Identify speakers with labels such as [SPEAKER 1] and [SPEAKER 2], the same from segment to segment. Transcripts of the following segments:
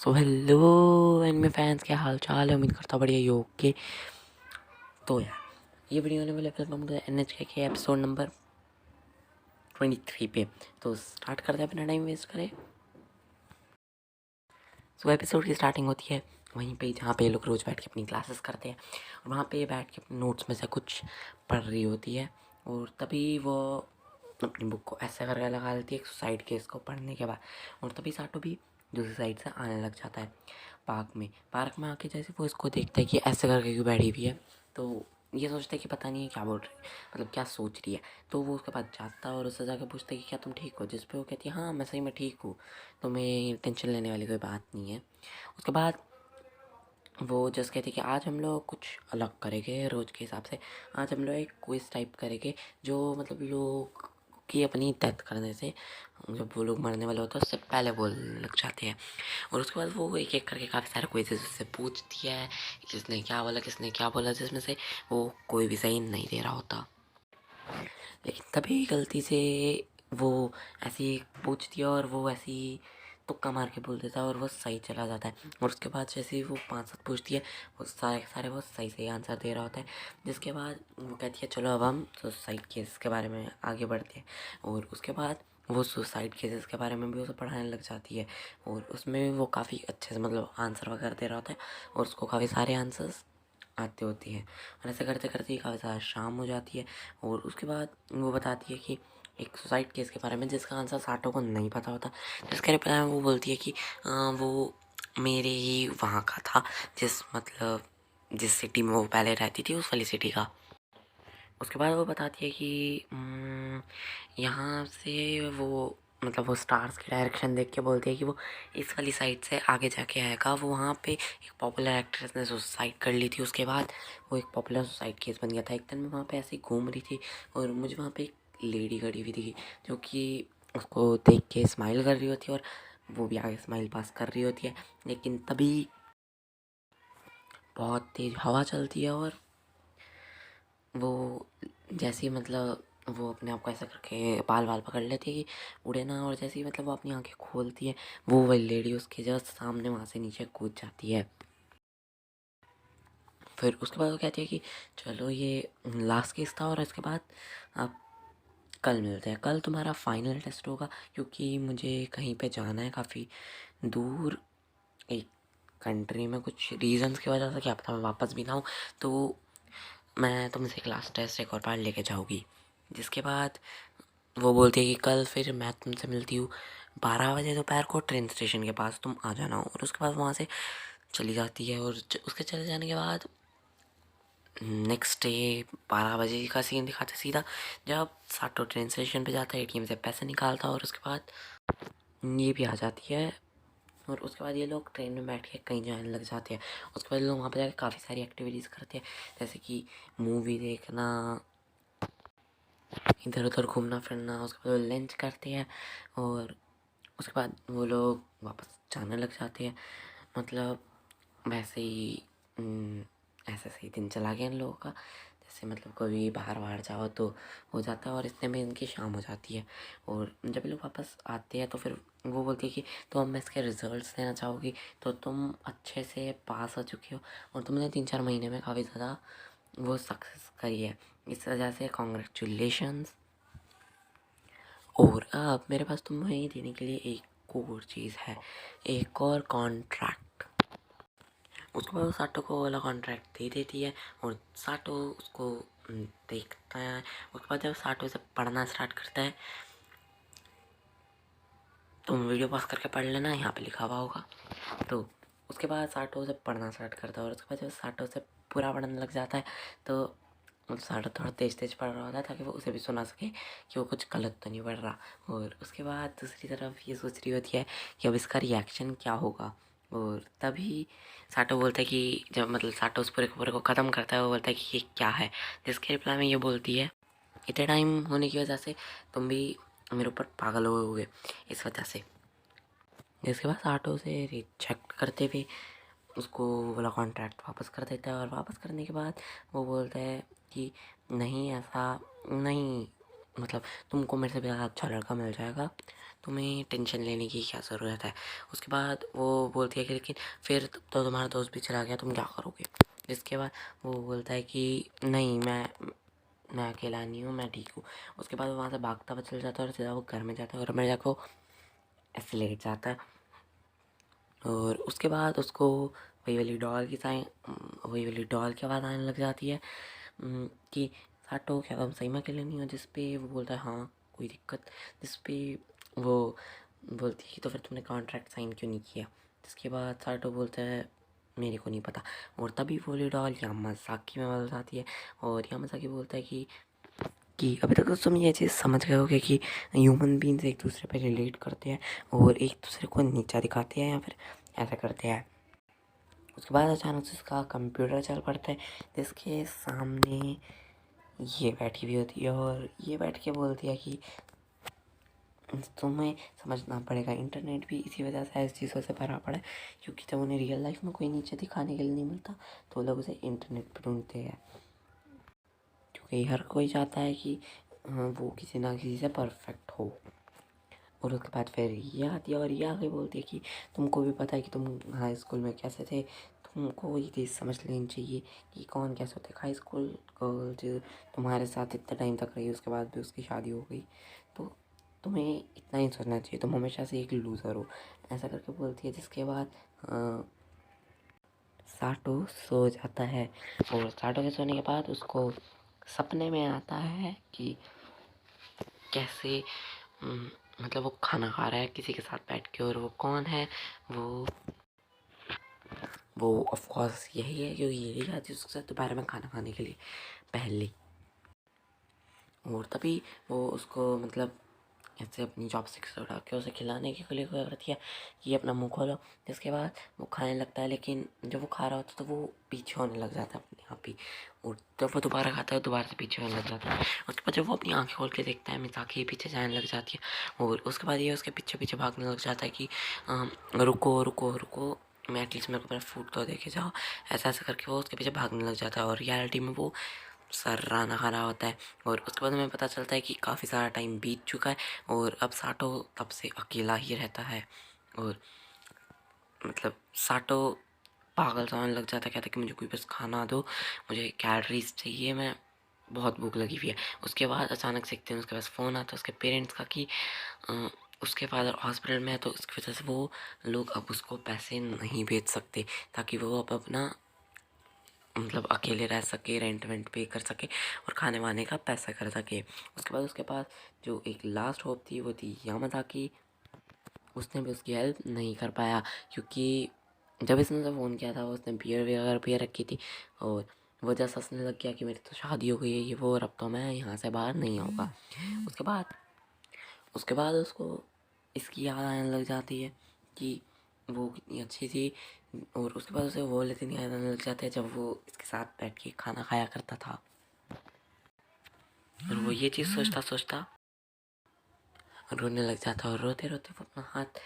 [SPEAKER 1] So hello anime fans, क्या हाल चाल है। उम्मीद करता हूँ बढ़िया ही होगे। तो यार ये वीडियो होने वाले वेलकम टू NHK के एपिसोड नंबर 23 पे। तो स्टार्ट करते हैं, अपना टाइम वेस्ट करें। सो एपिसोड की स्टार्टिंग होती है वहीं पे जहाँ पे ये लोग रोज़ बैठ के अपनी क्लासेस करते हैं और वहाँ पे बैठ के अपने नोट्स में से कुछ पढ़ रही होती है। और तभी वो अपनी बुक को ऐसे करके लगा लेती है एक सुसाइड केस को पढ़ने के बाद। और तभी साटो भी दूसरी साइड से आने लग जाता है पार्क में आके जैसे वो इसको देखता है कि ऐसे करके क्यों बैठी हुई है। तो ये सोचता है कि पता नहीं है क्या बोल रही, मतलब क्या सोच रही है। तो वो उसके पास जाता है और उससे जाकर पूछता है कि क्या तुम ठीक हो, जिस पे वो कहती है हाँ मैं सही में ठीक हूँ, तो मैं टेंशन लेने वाली कोई बात नहीं है। उसके बाद वो जस्ट कहती है कि आज हम लोग कुछ अलग करेंगे रोज़ के हिसाब से। आज हम लोग एक क्विज टाइप करेंगे जो मतलब लोग की अपनी डेथ करने से, जब वो लोग मरने वाले होते हैं उससे पहले बोलने लग जाते हैं। और उसके बाद वो एक एक करके काफ़ी सारे क्विजेस उससे पूछती है, किसने क्या बोला, जिसमें से वो कोई भी सही नहीं दे रहा होता। लेकिन तभी गलती से वो ऐसी पूछती है और वो ऐसी तुक्का मार के बोल देता है और वो सही चला जाता है। और उसके बाद जैसे ही वो 5-7 पूछती है वो सारे के सारे वो सही सही आंसर दे रहा होता है। जिसके बाद वो कहती है चलो अब हम सुसाइड केस के बारे में आगे बढ़ते हैं। और उसके बाद वो सुसाइड केसेस के बारे में भी उसे पढ़ाने लग जाती है और उसमें वो काफ़ी अच्छे से मतलब आंसर वगैरह दे रहा होता है और उसको काफ़ी सारे आंसर्स आती होती है। और ऐसे करते करते काफ़ी ज़्यादा शाम हो जाती है। और उसके बाद वो बताती है कि एक सुसाइड केस के बारे में जिसका आंसर साटो को नहीं पता होता। जिसके रिप्लाई में वो बोलती है कि वो मेरे ही वहाँ का था, जिस सिटी में वो पहले रहती थी उस वाली सिटी का। उसके बाद वो बताती है कि यहाँ से वो मतलब वो स्टार्स की डायरेक्शन देख के बोलती है कि वो इस वाली साइड से आगे जाके आएगा। वो वहाँ पे एक पॉपुलर एक्ट्रेस ने सुसाइड कर ली थी, उसके बाद वो एक पॉपुलर सुसाइड केस बन गया था। एक दिन मैं वहाँ पे ऐसे ही घूम रही थी और मुझे वहाँ पे एक लेडी खड़ी हुई थी जो कि उसको देख के स्माइल कर रही होती है और वो भी आगे स्माइल पास कर रही होती है। लेकिन तभी बहुत तेज़ हवा चलती है और वो जैसे ही मतलब वो अपने आप को ऐसा करके बाल बाल पकड़ लेती है कि उड़े ना। और जैसे ही मतलब वो अपनी आंखें खोलती है वो वही लेडी उसके जस्ट सामने वहाँ से नीचे कूद जाती है। फिर उसके बाद वो कहती है कि चलो ये लास्ट केस था और इसके बाद आप कल मिलते हैं। कल तुम्हारा फाइनल टेस्ट होगा क्योंकि मुझे कहीं पे जाना है काफ़ी दूर, एक कंट्री में कुछ रीजंस की वजह से, क्या पता मैं वापस भी ना हूँ, तो मैं तुमसे क्लास टेस्ट एक और बार लेके जाऊँगी। जिसके बाद वो बोलती है कि कल फिर मैं तुमसे मिलती हूँ 12 बजे दोपहर को ट्रेन स्टेशन के पास, तुम आ जाना। और उसके बाद वहाँ से चली जाती है और उसके चले जाने के बाद नेक्स्ट डे 12 बजे का सीन दिखाते सीधा, जब साटो ट्रेन स्टेशन पे जाता है, ATM से पैसे निकालता है और उसके बाद ये भी आ जाती है। और उसके बाद ये लोग ट्रेन में बैठ के कहीं जाने लग जाते हैं। उसके बाद लोग वहाँ पे जाकर काफ़ी सारी एक्टिविटीज़ करते हैं, जैसे कि मूवी देखना, इधर उधर घूमना फिरना। उसके बाद लंच करते हैं और उसके बाद वो लोग वापस जाने लग जाते हैं। मतलब वैसे ही ऐसे सही दिन चला गया इन लोगों का। जैसे मतलब कभी बाहर बाहर जाओ तो हो जाता है और इतने में इनकी शाम हो जाती है। और जब ये लोग वापस आते हैं तो फिर वो बोलती है कि तो अब मैं इसके रिजल्ट्स देना चाहूँगी, तो तुम अच्छे से पास हो चुके हो और तुमने 3-4 महीने में काफ़ी ज़्यादा वो सक्सेस करी है, इस वजह से कॉन्ग्रेचुलेशंस। और अब मेरे पास तुम्हें देने के लिए एक और चीज़ है, एक और कॉन्ट्रैक्ट। उसके बाद वो साटो को वाला कॉन्ट्रैक्ट दे देती है और साटो उसको देखता है। उसके बाद जब साटो से पढ़ना स्टार्ट करता है, तुम वीडियो पॉज करके पढ़ लेना, यहाँ पे लिखा हुआ होगा। तो उसके बाद साटो से पढ़ना स्टार्ट करता है और उसके बाद जब साटो से पूरा पढ़ने लग जाता है तो साटो थोड़ा तेज तेज पढ़ रहा होता है ताकि वो उसे भी सुना सके कि वो कुछ गलत तो नहीं पढ़ रहा। और उसके बाद दूसरी तरफ ये सोच रही होती है कि अब इसका रिएक्शन क्या होगा। और तभी साटो बोलता है कि जब मतलब साटो उस पूरे को ख़त्म करता है, वो बोलता है कि ये क्या है। जिसके रिप्लाई में ये बोलती है इतने टाइम होने की वजह से तुम भी मेरे ऊपर पागल हो गए इस वजह से। जिसके बाद साटो से रिजेक्ट करते हुए उसको वाला कॉन्ट्रैक्ट वापस कर देता है। और वापस करने के बाद वो बोलता है कि नहीं ऐसा नहीं, मतलब तुमको मेरे से भी ज़्यादा अच्छा लड़का मिल जाएगा, तुम्हें टेंशन लेने की क्या ज़रूरत है। उसके बाद वो बोलती है कि लेकिन फिर तो तुम्हारा दोस्त भी चला गया, तुम क्या करोगे। जिसके बाद वो बोलता है कि नहीं, मैं अकेला नहीं हूँ, मैं ठीक हूँ। उसके बाद वो वहाँ से भागता हुआ चल जाता है और सीधा वो घर में जाता है और घर में जाकर वो ऐसे लेट जाता है। और उसके बाद उसको वही वाली डॉल की आवाज़ आने लग जाती है कि साटो क्या तुम सही में अकेले नहीं हो। जिस पे वो बोलता है हाँ कोई दिक्कत। जिस पे वो बोलती है कि तो फिर तुमने कॉन्ट्रैक्ट साइन क्यों नहीं किया। जिसके बाद साटो बोलता है मेरे को नहीं पता। और तभी वो वाली डॉल यामाज़ाकी में बदल जाती है और यामाज़ाकी बोलता है कि अभी तक तो तुम ये चीज़ समझ गए होगे कि ह्यूमन बींग्स एक दूसरे पे रिलेट करते हैं और एक दूसरे को नीचा दिखाते हैं या फिर ऐसा करते हैं। उसके बाद अचानक से उसका कंप्यूटर चल पड़ता है जिसके सामने ये बैठी हुई होती है और ये बैठ के बोलती है कि तुम्हें समझना पड़ेगा, इंटरनेट भी इसी वजह से ऐसी चीज़ों से भरा पड़ा है क्योंकि जब उन्हें रियल लाइफ में कोई नीचे दिखाने के लिए नहीं मिलता तो लोग उसे इंटरनेट पर ढूंढते हैं क्योंकि हर कोई चाहता है कि वो किसी ना किसी से परफेक्ट हो। और उसके बाद फिर ये आती है और ये आगे बोलती है कि तुमको भी पता है कि तुम हाई स्कूल में कैसे थे, तुमको ये चीज़ समझ लेनी चाहिए कि कौन कैसे होते। हाई स्कूल गर्ल तुम्हारे साथ इतने टाइम तक रही, उसके बाद भी उसकी शादी हो गई, तो तुम्हें इतना ही सोचना चाहिए, तुम हमेशा से एक लूज़र हो, ऐसा करके बोलती है। जिसके बाद साटो सो जाता है और साटो के सोने के बाद उसको सपने में आता है कि कैसे मतलब वो खाना खा रहा है किसी के साथ बैठ के और वो कौन है, वो ऑफ कोर्स यही है क्योंकि यही आती है उसके साथ दोपहर में खाना खाने के लिए पहले। और तभी वो उसको मतलब ऐसे अपनी जॉब से उठा के उसे खिलाने के लिए करती है कि ये अपना मुंह खोलो। जिसके बाद वो खाने लगता है लेकिन जब वो खा रहा होता है तो वो पीछे होने लग जाता है अपने आप ही। और जब वो दोबारा खाता है दोबारा से पीछे होने लग जाता है। उसके बाद जब वो अपनी आंखें खोल के देखता है मिसाकी पीछे जाने लग जाती है और उसके बाद ये उसके पीछे पीछे भागने लग जाता है कि रुको रुको रुको, मैं एटलीस्ट मेरे को मेरा फूड तो देखे जाओ। ऐसा ऐसा करके वो उसके पीछे भागने लग जाता है और रियलिटी में वो सर्राना खा रहा होता है। और उसके बाद हमें पता चलता है कि काफ़ी सारा टाइम बीत चुका है और अब साटो तब से अकेला ही रहता है। और मतलब साटो पागल सा होने लग जाता है, कहता है कि मुझे कोई बस खाना दो, मुझे कैलोरीज चाहिए, मैं बहुत भूख लगी हुई है। उसके बाद अचानक से एक दिन उसके पास फ़ोन आता है उसके पेरेंट्स का कि उसके फादर हॉस्पिटल में है, तो उसकी वजह से वो लोग अब उसको पैसे नहीं भेज सकते ताकि वो अब अपना मतलब अकेले रह सके, रेंट वेंट पे कर सके और खाने वाने का पैसा कर सके। उसके बाद उसके पास जो एक लास्ट होप थी वो थी यामाज़ाकी। उसने भी उसकी हेल्प नहीं कर पाया क्योंकि जब इसने उसे फ़ोन किया था उसने बियर वगैरह पिए रखी थी और वो जैसा हंसने लग गया कि मेरी तो शादी हो गई है ये वो, और अब तो मैं यहाँ से बाहर नहीं आऊँगा। उसके बाद उसको इसकी याद आने लग जाती है कि वो कितनी अच्छी थी। और उसके बाद उसे वो वाले दिन याद आने लग जाते हैं जब वो इसके साथ बैठ के खाना खाया करता था। और वो ये चीज़ सोचता सोचता रोने लग जाता है और रोते रोते वो अपना हाथ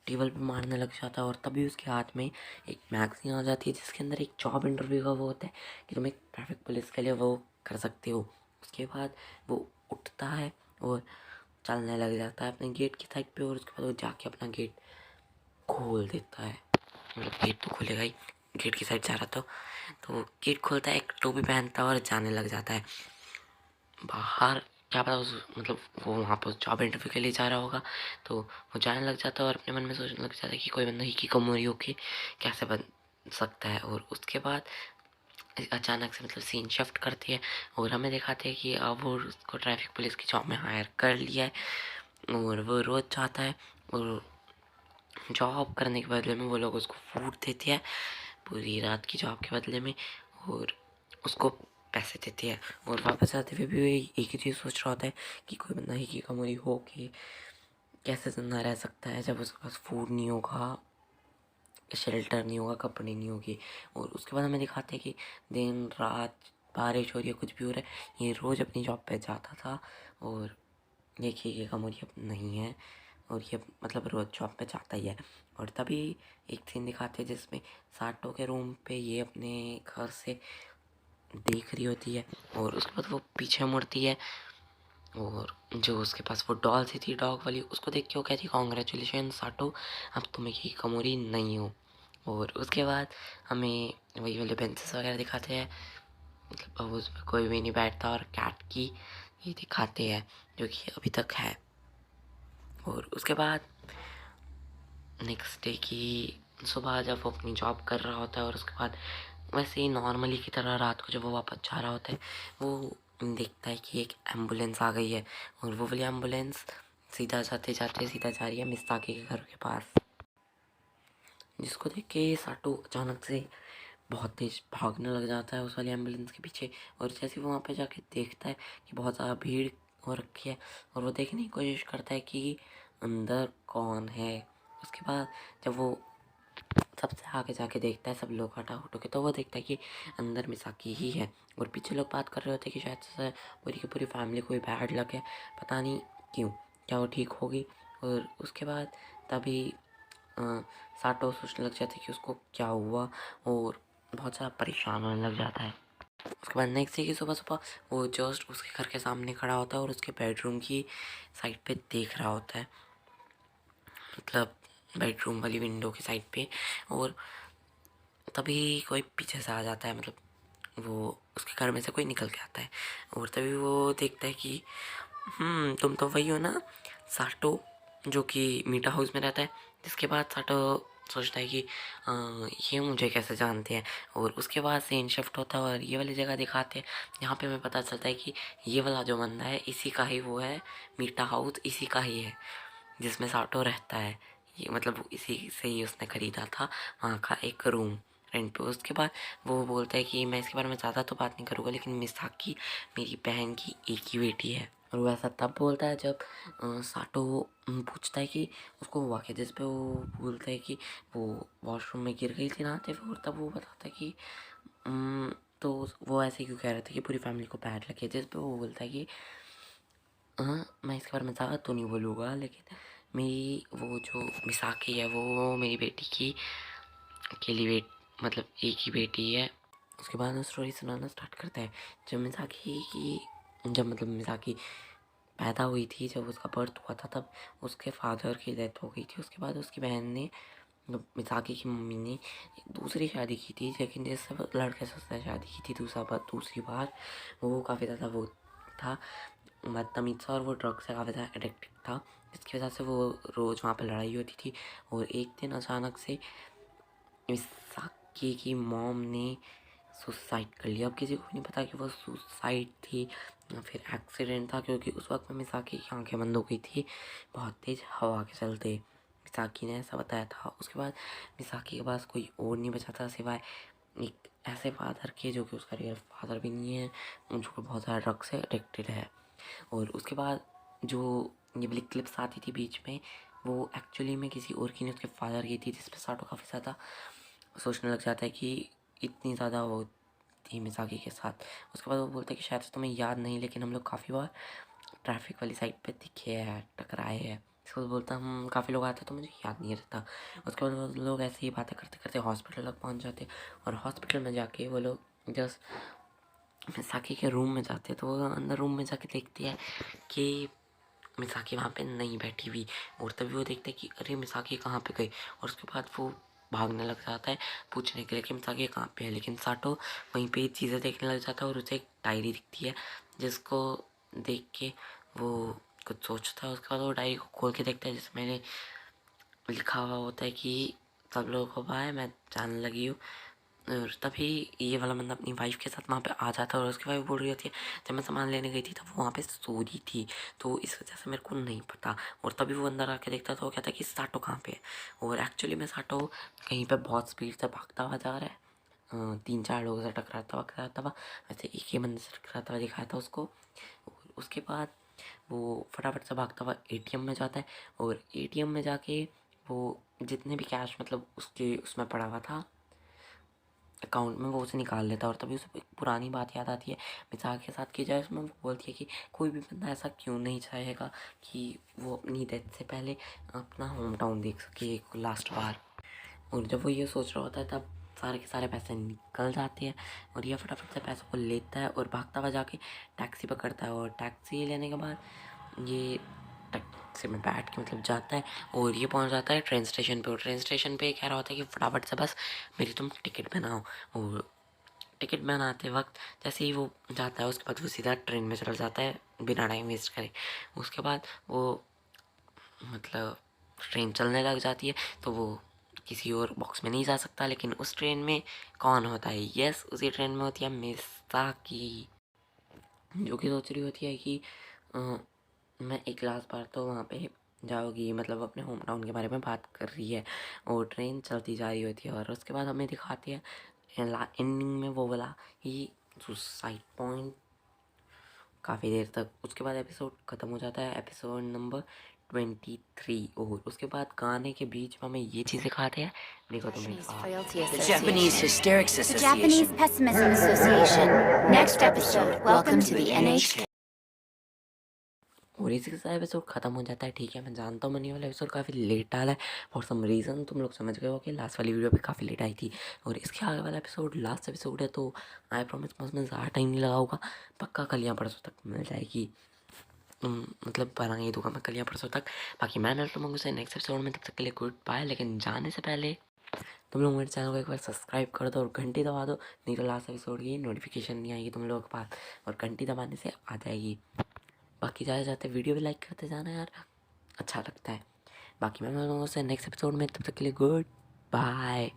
[SPEAKER 1] टेबल पे मारने लग जाता है। और तभी उसके हाथ में एक मैगज़ीन आ जाती है जिसके अंदर एक जॉब इंटरव्यू का वो होता है कि तुम एक ट्रैफिक पुलिस के लिए वो कर सकते हो। उसके बाद वो उठता है और चलने लग जाता है अपने गेट की साइड पे और उसके बाद वो जाके अपना गेट खोल देता है। मतलब गेट तो खुलेगा ही, गेट की साइड जा रहा तो गेट खोलता है, एक टोपी पहनता है और जाने लग जाता है बाहर। क्या पता उस मतलब वो वहाँ पर जॉब इंटरव्यू के लिए जा रहा होगा, तो वो जाने लग जाता है और अपने मन में सोचने लग जाता है कि कोई बंदा हिकिकोमोरी होके कैसे बन सकता है। और उसके बाद अचानक से मतलब सीन शिफ्ट करती है और हमें दिखाते हैं कि अब वो उसको ट्रैफिक पुलिस की जॉब में हायर कर लिया है और वो रोज़ जाता है और जॉब करने के बदले में वो लोग उसको फूड देते हैं पूरी रात की जॉब के बदले में और उसको पैसे देते हैं। और वापस आते हुए भी वो एक ही चीज़ सोच रहा होता है कि कोई बंदा हिकिकोमोरी हो के कैसे ज़िंदा रह सकता है जब उसके पास फूड नहीं होगा, शेल्टर नहीं होगा, कपड़े नहीं होगी। और उसके बाद हमें दिखाते हैं कि दिन रात बारिश हो रही है कुछ भी हो रहा है, ये रोज़ अपनी जॉब पे जाता था और ये हिकिकोमोरी अब नहीं है और ये मतलब रोज़ जॉब पे जाता ही है। और तभी एक सीन दिखाते हैं जिसमें साटो के रूम पे ये अपने घर से देख रही होती है और उसके बाद वो पीछे मुड़ती है और जो उसके पास वो डॉल सी थी डॉग वाली, उसको देख के वो कहती कॉन्ग्रेचुलेशन साटो, अब तुम एक हिकिकोमोरी नहीं हो। और उसके बाद हमें वही वाले बेंचेस वगैरह दिखाते हैं, मतलब अब उसमें कोई भी नहीं बैठता, और कैट की ये दिखाते हैं जो कि अभी तक है। और उसके बाद नेक्स्ट डे की सुबह जब वो अपनी जॉब कर रहा होता है, और उसके बाद वैसे ही नॉर्मली की तरह रात को जब वो वापस जा रहा होता है, वो देखता है कि एक एम्बुलेंस आ गई है, और वो वाली एम्बुलेंस सीधा जाते जाते सीधा जा रही है मिस्ताकी के घर के पास, जिसको देख के साटो अचानक से बहुत तेज भागने लग जाता है उस वाली एम्बुलेंस के पीछे। और जैसे वो वहाँ पे जाके देखता है कि बहुत ज़्यादा भीड़ हो रखी है, और वो देखने की कोशिश करता है कि अंदर कौन है। उसके बाद जब वो सबसे आगे जाके देखता है सब लोग हटा उठो के, तो वो देखता है कि अंदर मिसाकी ही है। और पीछे लोग बात कर रहे होते हैं कि शायद से पूरी की पूरी फैमिली कोई बैड लक है, पता नहीं क्यों, क्या वो ठीक होगी। और उसके बाद तभी साटो सोचने लग जाता है कि उसको क्या हुआ, और बहुत ज़्यादा परेशान होने लग जाता है। उसके बाद नेक्स्ट डे की सुबह सुबह वो जस्ट उसके घर के सामने खड़ा होता है और उसके बेडरूम की साइड पे देख रहा होता है, मतलब बेडरूम वाली विंडो की साइड पे। और तभी कोई पीछे से आ जाता है, मतलब वो उसके घर में से कोई निकल के आता है, और तभी वो देखता है कि तुम तो वही हो ना साटो, जो कि मीठा हाउस में रहता है। जिसके बाद साटो सोचता है कि ये मुझे कैसे जानते हैं। और उसके बाद सीन शिफ्ट होता है और ये वाली जगह दिखाते हैं। यहाँ पे हमें पता चलता है कि ये वाला जो बंदा है इसी का ही वो है, मीठा हाउस इसी का ही है जिसमें साटो रहता है। ये मतलब इसी से ही उसने खरीदा था वहाँ का एक रूम रेंट पे। उसके बाद वो बोलता है कि मैं इसके बारे में ज़्यादा तो बात नहीं करूँगा, लेकिन मिसाकी मेरी बहन की एक ही बेटी है। और वो ऐसा तब बोलता है जब साटो पूछता है कि उसको हुआ क्या, जिस पे वो बोलता है कि वो वॉशरूम में गिर गई थी नहाते हुए। और तब वो बताता है कि तो वो ऐसे क्यों कह रहे थे कि पूरी फैमिली को बैड लगे, जिस पे वो बोलता है कि मैं इसके बारे में ज़्यादा तो नहीं बोलूँगा, लेकिन मेरी वो जो मिसाकी है वो मेरी बेटी की अकेली मतलब एक ही बेटी है। उसके बाद वो स्टोरी सुनाना स्टार्ट करता है। जब मतलब मिसाकी पैदा हुई थी, जब उसका बर्थ हुआ था, तब उसके फादर की डेथ हो गई थी। उसके बाद उसकी बहन ने, मतलब मिसाकी की मम्मी ने एक दूसरी शादी की थी, लेकिन जिस लड़के से उसने शादी की थी दूसरी बार वो काफ़ी ज़्यादा वो था बदतमीज सा, और वो ड्रग्स से काफ़ी ज़्यादा एडिक्टेड था, जिसकी वजह से वो रोज़ वहाँ पे लड़ाई होती थी। और एक दिन अचानक से मिसाकी की मॉम ने सुसाइड कर लिया। अब किसी को भी नहीं पता कि वो सुसाइड थी या फिर एक्सीडेंट था, क्योंकि उस वक्त में मिसाकी की आंखें बंद हो गई थी बहुत तेज़ हवा के चलते। मिसाकी ने ऐसा बताया था। उसके बाद मिसाकी के पास कोई और नहीं बचा था सिवाय एक ऐसे फादर के जो कि उसका रियल फादर भी नहीं है, जो बहुत ज़्यादा ड्रग्स से एडिक्टेड है। और उसके बाद जो ये वाली क्लिप्स आती थी बीच में, वो एक्चुअली में किसी और की नहीं, उसके फादर की थी, जिसपे साटो काफ़ी ज़्यादा सोचने लग जाता है कि इतनी ज़्यादा वो थी मिसाकी के साथ। उसके बाद वो बोलता है कि शायद से तुम्हें याद नहीं, लेकिन हम लोग काफ़ी बार ट्रैफिक वाली साइड पे दिखे हैं, टकराए हैं। इसके बाद बोलता हम काफ़ी लोग आते तो मुझे याद नहीं रहता। उसके बाद वो लोग ऐसे ही बातें करते करते हॉस्पिटल तक पहुंच जाते, और हॉस्पिटल में जाके वो लोग जस्ट मिसाकी के रूम में जाते, तो वो अंदर रूम में जाके देखती है कि मिसाकी वहाँ पे नहीं बैठी हुई। और तभी वो देखते हैं कि अरे मिसाकी कहाँ पे गई। और उसके बाद वो भागने लग जाता है पूछने के लिए कि मिसाकी कहाँ पे है, लेकिन साटो वहीं पे चीज़ें देखने लग जाता है, और उसे एक डायरी दिखती है, जिसको देख के वो कुछ सोचता है। उसके बाद वो डायरी को खोल के देखता है, जिसमें लिखा हुआ होता है कि सब लोगों को बाय, मैं जाने लगी हूँ। और तभी ये वाला बंदा अपनी वाइफ के साथ वहाँ पे आ जाता है, और उसकी वाइफ बोल रही होती है जब मैं सामान लेने गई थी तब वो वहाँ पे सो रही थी, तो इस वजह से मेरे को नहीं पता। और तभी वो अंदर आके देखता तो वो कहता है कि साटो कहाँ पे है। और एक्चुअली में साटो कहीं पे बहुत स्पीड से भागता हुआ जा रहा है, 3-4 लोगों से टकराता हुआ वैसे एक ही बंदे से टकराता हुआ दिखाया था उसको। और उसके बाद वो फटाफट से भागता हुआ एटीएम में जाता है, और एटीएम में जाके वो जितने भी कैश मतलब उसके उसमें पड़ा हुआ था अकाउंट में, वो उसे निकाल लेता है। और तभी उसे एक पुरानी बात याद आती है मिसाक के साथ की जाए, उसमें वो बोलती है कि कोई भी बंदा ऐसा क्यों नहीं चाहेगा कि वो अपनी डेथ से पहले अपना होम टाउन देख सके एक लास्ट बार। और जब वो ये सोच रहा होता है तब सारे के सारे पैसे निकल जाते हैं और ये फटाफट से पैसों को लेता है और भागता हुआ जाके टैक्सी पकड़ता है। और टैक्सी लेने के बाद ये टैक्सी में बैठ के मतलब जाता है और ये पहुंच जाता है ट्रेन स्टेशन पे। और ट्रेन स्टेशन पे कह रहा होता है कि फटाफट से बस मेरी तुम टिकट बनाओ। और टिकट बनाते वक्त जैसे ही वो जाता है उसके बाद वो सीधा ट्रेन में चला जाता है बिना टाइम वेस्ट करे। उसके बाद वो मतलब ट्रेन चलने लग जाती है तो वो किसी और बॉक्स में नहीं जा सकता। लेकिन उस ट्रेन में कौन होता है? यस, उसी ट्रेन में होती है मिसाकी, जो कि सोच रही होती है कि मैं एक लास्ट बार तो वहाँ पे जाओगी, मतलब अपने होम टाउन के बारे में बात कर रही है। और ट्रेन चलती जा रही होती है और उसके बाद हमें दिखाती है एंडिंग में वो वाला ही सुसाइड पॉइंट काफ़ी देर तक। उसके बाद एपिसोड ख़त्म हो जाता है, एपिसोड नंबर 23। और उसके बाद गाने के बीच में हमें ये चीज़ दिखाते हैं, देखो तुम्हें
[SPEAKER 2] The Japanese Hysterics Association. The Japanese Pessimism Association. Next episode. Welcome to the NHK.
[SPEAKER 1] और इसी के साथ एपिसोड ख़त्म हो जाता है। ठीक है, मैं जानता हूँ मनी वाला एपिसोड काफ़ी लेट आया है फॉर सम रीज़न, तुम लोग समझ गए हो कि लास्ट वाली वीडियो भी काफ़ी लेट आई थी। और इसके आगे वाला एपिसोड लास्ट एपिसोड है, तो आई प्रॉमिस उसमें ज़्यादा टाइम नहीं लगा होगा, पक्का कल या परसों तक मिल जाएगी। मतलब बना ही दूंगा मैं कल या परसों तक। बाकी मैं मिलता हूँ मुझसे नेक्स्ट एपिसोड में, तब तक के लिए गुड बाय। लेकिन जाने से पहले तुम लोग मेरे चैनल को एक बार सब्सक्राइब कर दो और घंटी दबा दो, नहीं तो लास्ट एपिसोड की नोटिफिकेशन नहीं आएगी तुम लोगों के पास, और घंटी दबाने से आ जाएगी। बाकी जाते जाते वीडियो भी लाइक करते जाना यार, अच्छा लगता है। बाकी मैं मिलूंगा उससे नेक्स्ट एपिसोड में, तब तक के लिए गुड बाय।